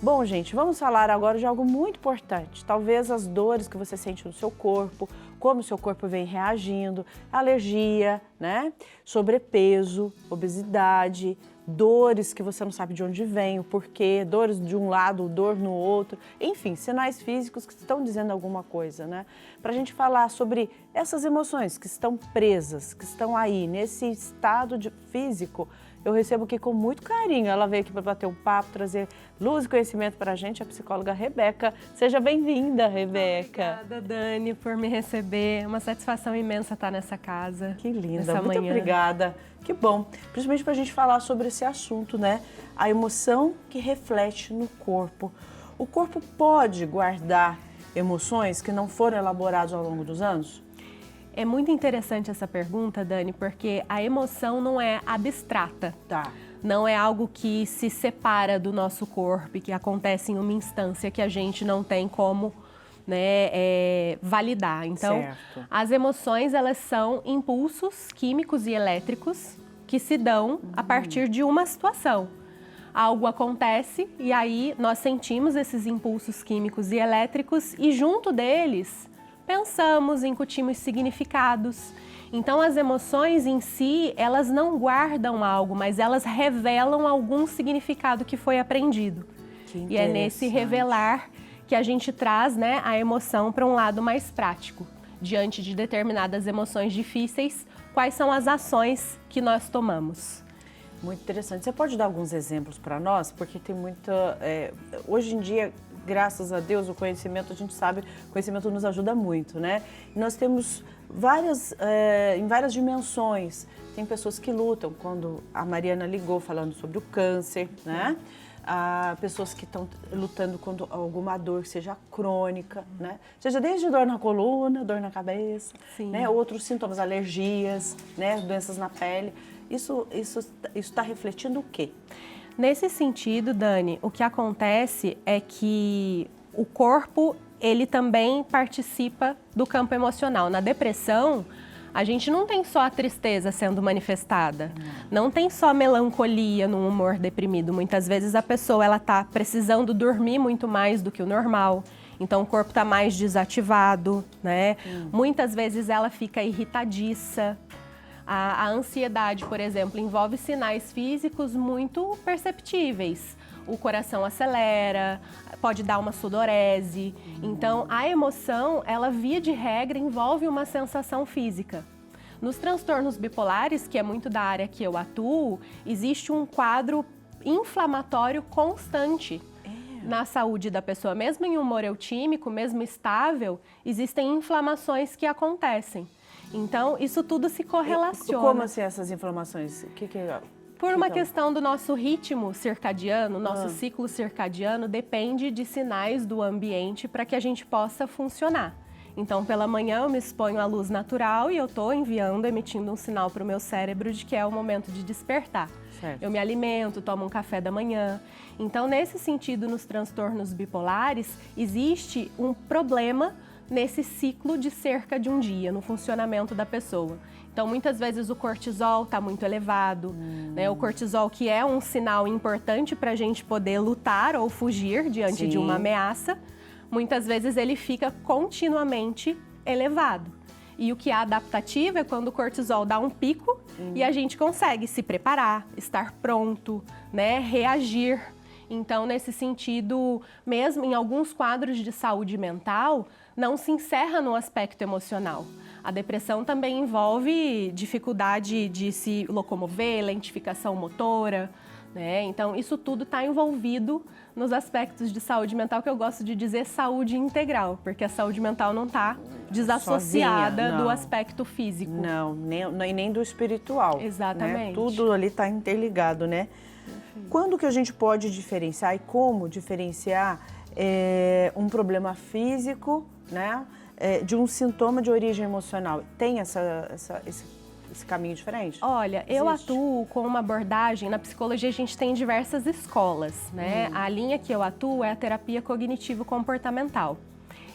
Bom, gente, vamos falar agora de algo muito importante. Talvez as dores que você sente no seu corpo, como o seu corpo vem reagindo, alergia, né? Sobrepeso, obesidade, dores que você não sabe de onde vem, o porquê, dores de um lado, dor no outro, enfim, sinais físicos que estão dizendo alguma coisa, né? Para a gente falar sobre essas emoções que estão presas, que estão aí nesse estado físico, eu recebo aqui com muito carinho. Ela veio aqui para bater um papo, trazer luz e conhecimento para a gente, a psicóloga Rebeca. Seja bem-vinda, Rebeca. Obrigada, Dani, por me receber. É uma satisfação imensa estar nessa casa. Que linda, muito obrigada. Que bom, principalmente para a gente falar sobre esse assunto, né? A emoção que reflete no corpo. O corpo pode guardar emoções que não foram elaboradas ao longo dos anos? É muito interessante essa pergunta, Dani, porque a emoção não é abstrata. Tá. Não é algo que se separa do nosso corpo e que acontece em uma instância que a gente não tem como, né, validar. Então, certo. As emoções, elas são impulsos químicos e elétricos que se dão a partir de uma situação. Algo acontece e aí nós sentimos esses impulsos químicos e elétricos e junto deles pensamos, incutimos significados. Então, as emoções em si, elas não guardam algo, mas elas revelam algum significado que foi aprendido. E é nesse revelar que a gente traz, né, a emoção para um lado mais prático. Diante de determinadas emoções difíceis, quais são as ações que nós tomamos? Muito interessante. Você pode dar alguns exemplos para nós? Porque tem muita... hoje em dia, graças a Deus, o conhecimento, a gente sabe, o conhecimento nos ajuda muito, né? E nós temos em várias dimensões. Tem pessoas que lutam, quando a Mariana ligou falando sobre o câncer, né? Há pessoas que estão lutando contra alguma dor que seja crônica, né? Seja desde dor na coluna, dor na cabeça, né? Outros sintomas, alergias, né? Doenças na pele. Isso está refletindo o quê? Nesse sentido, Dani, o que acontece é que o corpo, ele também participa do campo emocional. Na depressão, a gente não tem só a tristeza sendo manifestada, não tem só melancolia no humor deprimido. Muitas vezes a pessoa ela está precisando dormir muito mais do que o normal, então o corpo está mais desativado, né? Muitas vezes ela fica irritadiça. A ansiedade, por exemplo, envolve sinais físicos muito perceptíveis. O coração acelera, pode dar uma sudorese. Então, a emoção, ela via de regra, envolve uma sensação física. Nos transtornos bipolares, que é muito da área que eu atuo, existe um quadro inflamatório constante na saúde da pessoa. Mesmo em humor eutímico, mesmo estável, existem inflamações que acontecem. Então, isso tudo se correlaciona. Como assim essas inflamações? Por uma questão do nosso ritmo circadiano, nosso ciclo circadiano depende de sinais do ambiente para que a gente possa funcionar. Então, pela manhã eu me exponho à luz natural e eu estou emitindo um sinal para o meu cérebro de que é o momento de despertar. Certo. Eu me alimento, tomo um café da manhã. Então, nesse sentido, nos transtornos bipolares, existe um problema nesse ciclo de cerca de um dia, no funcionamento da pessoa. Então, muitas vezes o cortisol está muito elevado, né? O cortisol que é um sinal importante para a gente poder lutar ou fugir diante de uma ameaça, muitas vezes ele fica continuamente elevado. E o que é adaptativo é quando o cortisol dá um pico e a gente consegue se preparar, estar pronto, né? Reagir. Então, nesse sentido, mesmo em alguns quadros de saúde mental, não se encerra no aspecto emocional. A depressão também envolve dificuldade de se locomover, lentificação motora, né? Então, isso tudo está envolvido nos aspectos de saúde mental, que eu gosto de dizer saúde integral, porque a saúde mental não está desassociada sozinha, do aspecto físico. Não, nem do espiritual. Exatamente. Né? Tudo ali está interligado, né? Quando que a gente pode diferenciar e como diferenciar um problema físico, né, de um sintoma de origem emocional? Tem esse caminho diferente? Olha, eu atuo com uma abordagem, na psicologia a gente tem diversas escolas, né? A linha que eu atuo é a terapia cognitivo-comportamental.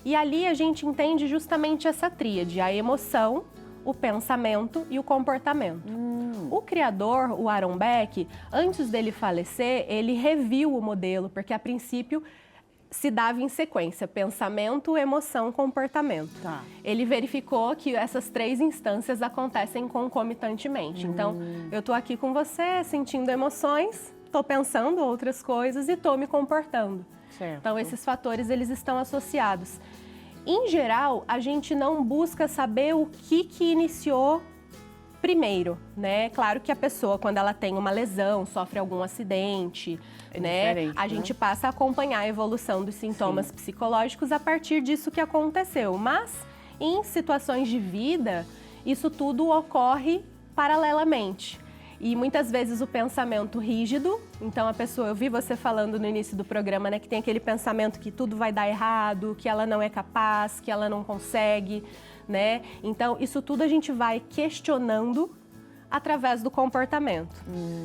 E ali a gente entende justamente essa tríade, a emoção, o pensamento e o comportamento. O criador, o Aaron Beck, antes dele falecer, ele reviu o modelo, porque a princípio se dava em sequência, pensamento, emoção, comportamento. Tá. Ele verificou que essas 3 instâncias acontecem concomitantemente. Então, eu estou aqui com você, sentindo emoções, estou pensando outras coisas e estou me comportando. Certo. Então, esses fatores, eles estão associados. Em geral, a gente não busca saber o que iniciou primeiro, né? Claro que a pessoa, quando ela tem uma lesão, sofre algum acidente, né? A gente passa a acompanhar a evolução dos sintomas psicológicos a partir disso que aconteceu. Mas, em situações de vida, isso tudo ocorre paralelamente. E muitas vezes o pensamento rígido, então a pessoa, eu vi você falando no início do programa, né, que tem aquele pensamento que tudo vai dar errado, que ela não é capaz, que ela não consegue, né? Então, isso tudo a gente vai questionando através do comportamento.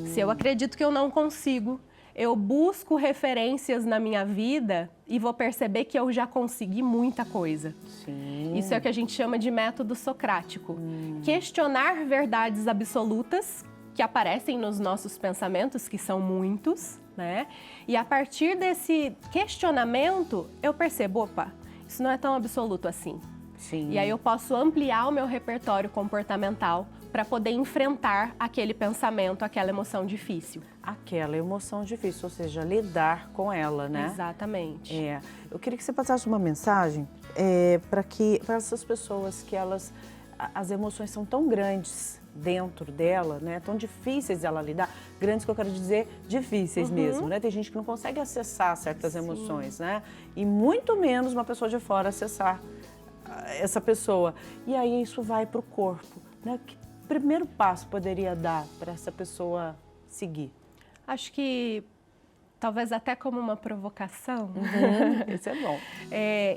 Se eu acredito que eu não consigo, eu busco referências na minha vida e vou perceber que eu já consegui muita coisa. Sim. Isso é o que a gente chama de método socrático. Questionar verdades absolutas que aparecem nos nossos pensamentos, que são muitos, né? E a partir desse questionamento, eu percebo, opa, isso não é tão absoluto assim. Sim. E aí eu posso ampliar o meu repertório comportamental para poder enfrentar aquele pensamento, aquela emoção difícil. Aquela emoção difícil, ou seja, lidar com ela, né? Exatamente. Eu queria que você passasse uma mensagem para essas pessoas que as emoções são tão grandes dentro dela, né? Tão difíceis de ela lidar. Grandes que eu quero dizer difíceis mesmo, né? Tem gente que não consegue acessar certas emoções, né? E muito menos uma pessoa de fora acessar essa pessoa. E aí isso vai para o corpo, né? Que primeiro passo poderia dar para essa pessoa seguir? Acho que talvez até como uma provocação, Isso é bom.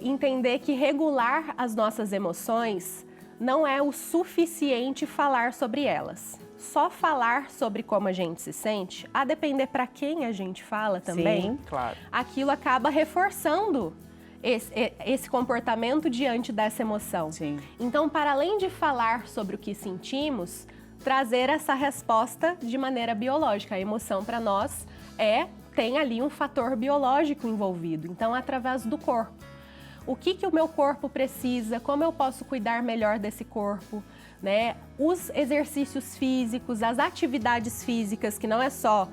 Entender que regular as nossas emoções não é o suficiente falar sobre elas. Só falar sobre como a gente se sente, a depender para quem a gente fala também, Sim, claro. aquilo acaba reforçando esse comportamento diante dessa emoção. Sim. Então, para além de falar sobre o que sentimos, trazer essa resposta de maneira biológica. A emoção para nós tem ali um fator biológico envolvido, então através do corpo. O que o meu corpo precisa, como eu posso cuidar melhor desse corpo, né? Os exercícios físicos, as atividades físicas, que não é só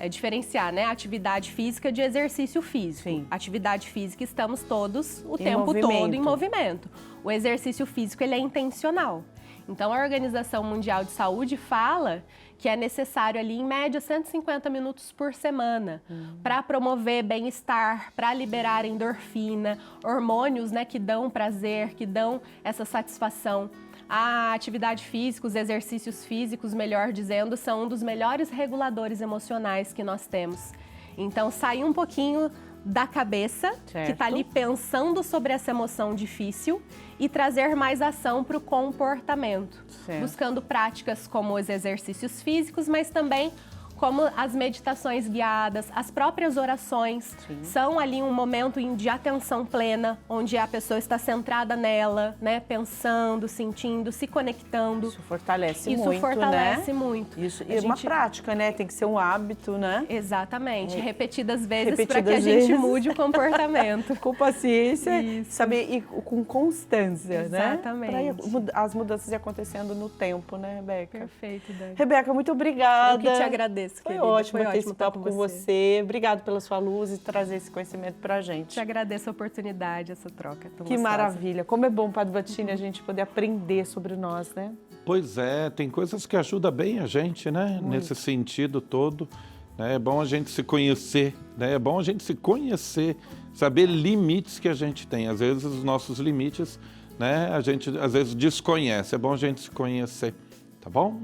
diferenciar, né? Atividade física de exercício físico. Sim. Atividade física, estamos todos o Em tempo movimento. todo em movimento. O exercício físico, ele é intencional. Então, a Organização Mundial de Saúde fala que é necessário ali, em média, 150 minutos por semana para promover bem-estar, para liberar endorfina, hormônios, né, que dão prazer, que dão essa satisfação. A atividade física, os exercícios físicos, melhor dizendo, são um dos melhores reguladores emocionais que nós temos. Então, sair um pouquinho da cabeça, que está ali pensando sobre essa emoção difícil, e trazer mais ação para o comportamento. Certo. Buscando práticas como os exercícios físicos, mas também como as meditações guiadas, as próprias orações. Sim. São ali um momento de atenção plena, onde a pessoa está centrada nela, né, pensando, sentindo, se conectando. Isso fortalece muito, Isso fortalece né? muito. Isso, e uma prática, né? Tem que ser um hábito, né? Exatamente, repetidas vezes para que Repetidas a gente vezes. mude o comportamento. Com paciência, Isso. saber, e com constância, né? Exatamente. Para as mudanças ir acontecendo no tempo, né, Rebeca? Perfeito, Dani. Rebeca, muito obrigada. Eu que te agradeço, Foi querida. ótimo Foi ter esse ótimo estar papo com você. Obrigado pela sua luz e trazer esse conhecimento pra gente. Te agradeço a oportunidade, essa troca tão Que gostosa. maravilha. Como é bom, Padre Batini, a gente poder aprender sobre nós, né? Pois é, tem coisas que ajudam bem a gente, né? Nesse sentido todo. Né? É bom a gente se conhecer, né? É bom a gente se conhecer, saber limites que a gente tem. Às vezes os nossos limites, né? A gente às vezes desconhece. É bom a gente se conhecer, tá bom?